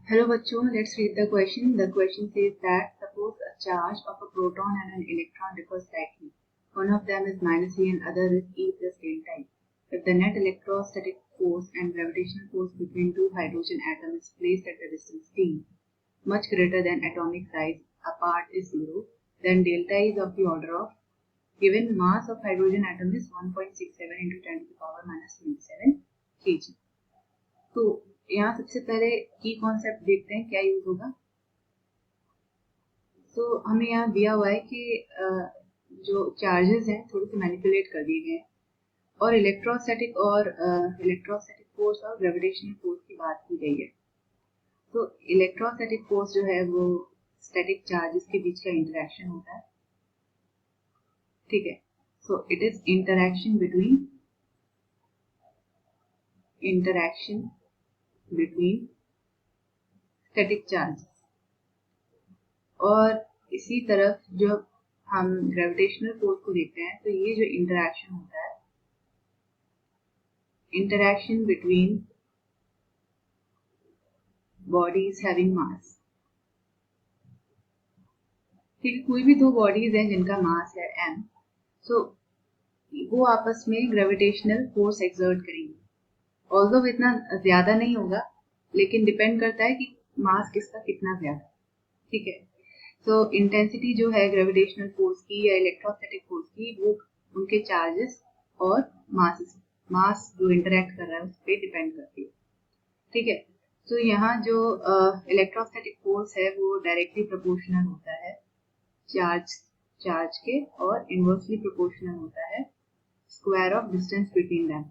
Hello bachcho, let's read the question. The question says that suppose a charge of a proton and an electron differ slightly. One of them is minus E and other is E plus delta E. If the net electrostatic force and gravitational force between two hydrogen atoms is placed at a distance d, much greater than atomic size apart is 0, then delta E is of the order of given mass of hydrogen atom is 1.67 into 10 to the power minus 27 kg. तो यहाँ सबसे पहले की concept देखते हैं क्या use होगा। तो हमें यहाँ दिया हुआ है कि जो चार्जेस हैं थोड़े से मैनिपुलेट कर दिए गए हैं और इलेक्ट्रोस्टैटिक फोर्स और ग्रेविटेशनल फोर्स की बात की गई है। तो इलेक्ट्रोस्टैटिक फोर्स जो है वो स्टैटिक चार्जेस के बीच का इंटरेक्शन होता है, ठीक है। So it is interaction between static charge. और इसी तरफ जब हम ग्रेविटेशनल फोर्स को देखते हैं तो ये जो इंटरेक्शन होता है, interaction between bodies having mass, ठीक है। कोई भी दो बॉडीज हैं जिनका मास है m, सो वो आपस में ग्रेविटेशनल फोर्स एक्सर्ट करेंगे। ऑल्दो इतना ज्यादा नहीं होगा, लेकिन डिपेंड करता है कि मास किसका कितना ज्यादा, ठीक है। तो इंटेंसिटी जो है ग्रेविटेशनल फोर्स की या इलेक्ट्रोस्टैटिक फोर्स की, वो उनके चार्जेस और मास जो इंटरेक्ट कर रहा है उस पर डिपेंड करती है, ठीक है। तो यहाँ जो इलेक्ट्रोस्टैटिक फोर्स है वो डायरेक्टली प्रोपोर्शनल होता है चार्ज के और इनवर्सली प्रोपोर्शनल होता है square of distance between them.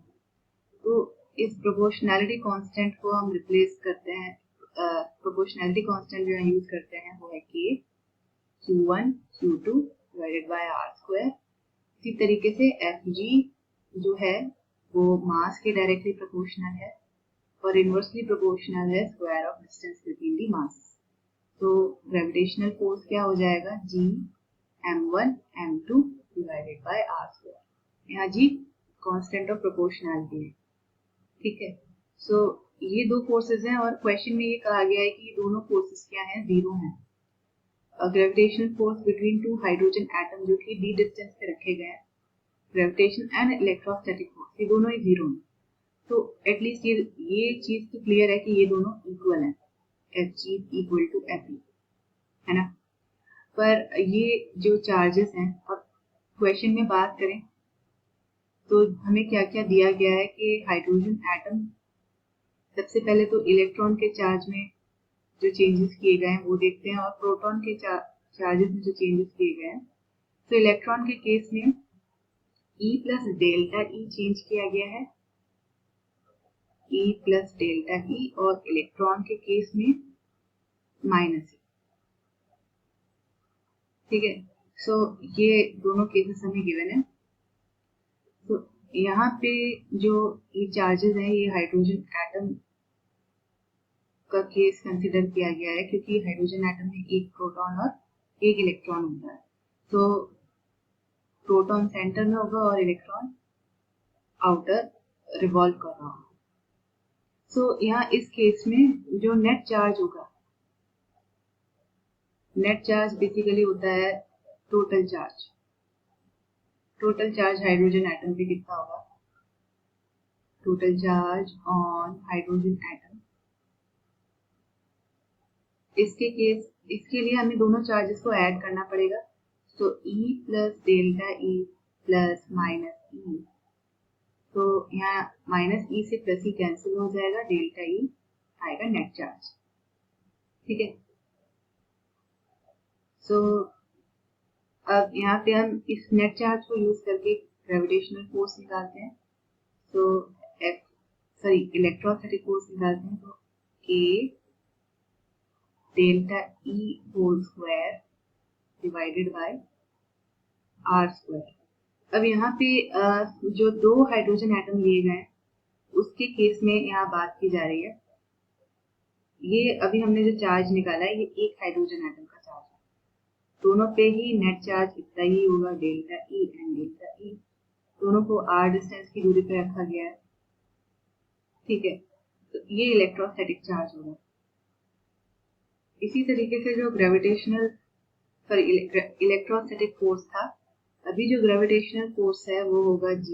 तो इस प्रोपोर्शनैलिटी कांस्टेंट को हम रिप्लेस करते हैं, प्रोपोर्शनैलिटी कांस्टेंट जो यूज करते हैं वो है K Q1 Q2 divided by R square. इसी तरीके से Fg जो है वो मास के डायरेक्टली प्रोपोर्शनल है और इनवर्सली प्रोपोर्शनल है square of distance between the mass. तो ग्रेविटेशनल फोर्स क्या हो जाएगा, G m1 m2 divided by R square. यहाँ G कांस्टेंट ऑफ प्रोपोर्शनैलिटी है, ठीक है। सो ये दो फोर्सेस हैं और क्वेश्चन में ये कहा गया है कि दोनों फोर्सेस क्या हैं, जीरो हैं। Gravitational force between two hydrogen atom जो कि d डिस्टेंस पे रखे गए हैं, ग्रेविटेशन एंड इलेक्ट्रोस्टैटिक फोर्स, ये दोनों ही जीरो हैं। तो एटलीस्ट ये चीज तो क्लियर है कि ये दोनों इक्वल हैं, Fg इक्वल टू Fe, है ना। पर ये जो चार्जेस हैं, अब क्वेश्चन में बात करें तो हमें क्या क्या दिया गया है कि हाइड्रोजन एटम, सबसे पहले तो इलेक्ट्रॉन के चार्ज में जो चेंजेस किए गए हैं वो देखते हैं और प्रोटॉन के चार्जेस में जो चेंजेस किए गए हैं। तो इलेक्ट्रॉन के केस में E plus delta E change किया गया है, E प्लस डेल्टा E, और इलेक्ट्रॉन के केस में माइनस E, ठीक है। सो ये दोनों केसेस हमें गिवन है। तो यहाँ पे जो ये चार्जेस हैं ये हाइड्रोजन एटम का केस कंसिडर किया गया है, क्योंकि हाइड्रोजन एटम में एक प्रोटॉन और एक इलेक्ट्रॉन होता है। तो प्रोटॉन सेंटर में होगा और इलेक्ट्रॉन आउटर रिवॉल्व कर रहा होगा। सो यहाँ इस केस में जो नेट चार्ज होगा, नेट चार्ज बेसिकली होता है total charge. Total charge hydrogen atom पे कितना होगा, total charge on hydrogen atom. इसके लिए हमें दोनों चार्जेस को ऐड करना पड़ेगा। तो E plus delta E plus minus E, तो यहाँ माइनस E से प्लस E कैंसिल हो जाएगा, डेल्टा E आएगा नेट चार्ज, ठीक है। सो अब यहाँ पे हम इस नेट चार्ज को यूज करके ग्रेविटेशनल फोर्स निकालते हैं। तो इलेक्ट्रोस्टैटिक फोर्स निकालते हैं। तो K delta E whole square divided by R square. अब यहाँ पे जो दो हाइड्रोजन एटम लिए गए उसके केस में यहाँ बात की जा रही है, ये अभी हमने जो चार्ज निकाला है ये एक हाइड्रोजन एटम का चार्ज है, दोनों पे ही नेट चार्ज इतना ही होगा, delta E and delta E। दोनों को R डिस्टेंस की दूरी पे रखा गया है, ठीक है। तो ये इलेक्ट्रोस्टैटिक चार्ज होगा। इसी तरीके से जो ग्रेविटेशनल इलेक्ट्रोस्टैटिक फोर्स था, अभी जो ग्रेविटेशनल फोर्स है वो होगा G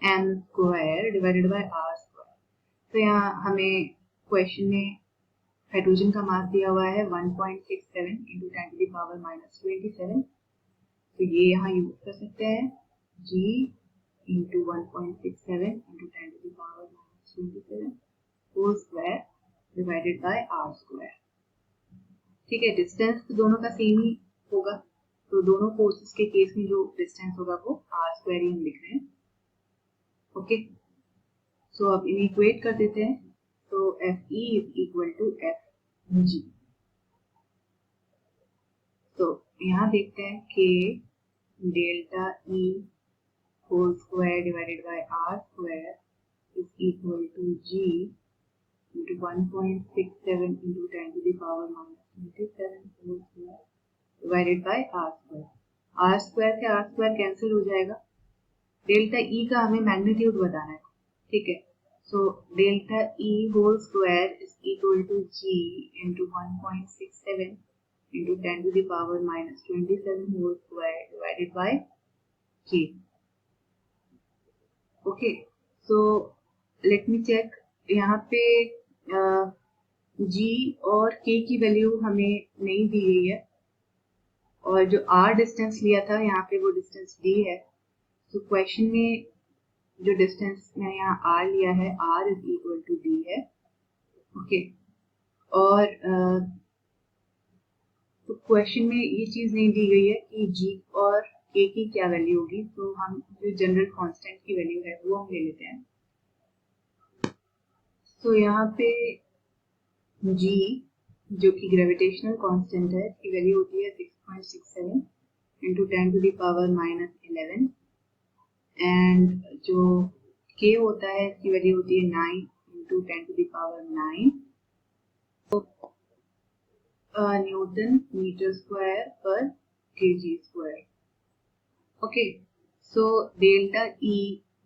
m square divided by r square. तो यहाँ हमें क्वेश्चन में हाइड्रोजन का मास दिया हुआ है 1.67 into 10 to the power minus 27। तो ये यहाँ यूज कर सकते हैं G into 1.67 into 10 to the power minus 27 whole square divided by r square. ठीक है, डिस्टेंस तो दोनों का सेम ही होगा, तो दोनों फोर्सेस के केस में जो डिस्टेंस होगा वो r स्क्वायर ही हम लिख रहे हैं। ओके, सो अब इन्हें इक्वेट कर देते हैं। तो Fe is equal to Fg। तो यहाँ देखते हैं कि delta E whole square divided by r square is equal to G into 1.67 into 10 to the power minus 27 whole square divided by r square। r square से r square cancel हो जाएगा। Delta E का हमें magnitude बताना है। ठीक है, so delta E whole square is equal to G into 1.67 into 10 to the power minus 27 whole square divided by K। Okay, so let me check. यहाँ पे G और K की वैल्यू हमें नहीं दी गई है, और जो R डिस्टेंस लिया था यहाँ पे वो डिस्टेंस D है। तो क्वेश्चन में जो डिस्टेंस मैंने यहाँ R लिया है, R is equal to D है। ओके, और तो क्वेश्चन में ये चीज नहीं दी गई है कि G और K की क्या वैल्यू होगी, तो हम जो जनरल कांस्टेंट की वैल्यू है वो हम ले लेते हैं। तो यहाँ पे G जो कि ग्रेविटेशनल कांस्टेंट है, इसकी वैल्यू होती है 6.67 into 10 to the power minus 11, and जो K होता है इसकी वैल्यू होती है 9 into 10 to the power 9 newton metre square पर kg square. Okay, so delta E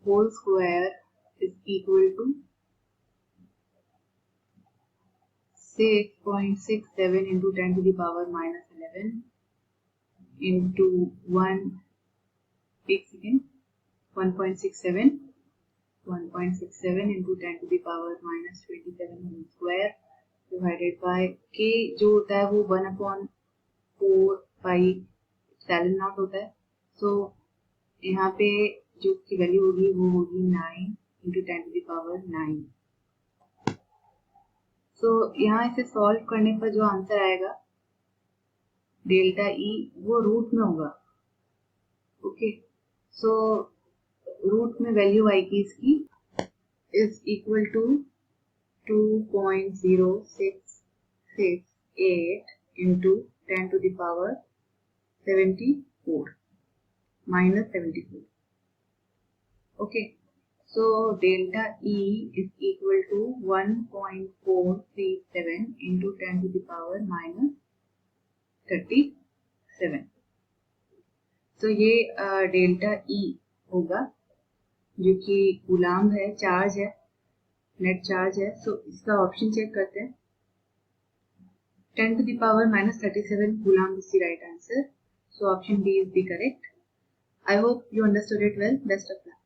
whole square is equal to 6.67 into 10 to the power minus 11 into 1.67 into 10 to the power minus 27 whole square divided by K जो होता है वो 1/4 pi epsilon naught होता है। सो यहाँ पे जो की वैल्यू होगी वो होगी 9 into 10 to the power 9। तो यहाँ इसे सॉल्व करने पर जो आंसर आएगा डेल्टा E वो रूट में होगा। ओके, सो रूट में वैल्यू आएगी इसकी is equal to 2.0668 into 10 to the power 74 minus 74। Okay, so delta E is equal to 1.437 into 10 to the power minus 37। तो ये डेल्टा E होगा जो कि कूलाम है, चार्ज है, नेट चार्ज है। सो इसका ऑप्शन चेक करते हैं। 10 to the power minus 37 coulomb is the right answer. So option B is the correct. I hope you understood it well. Best of luck.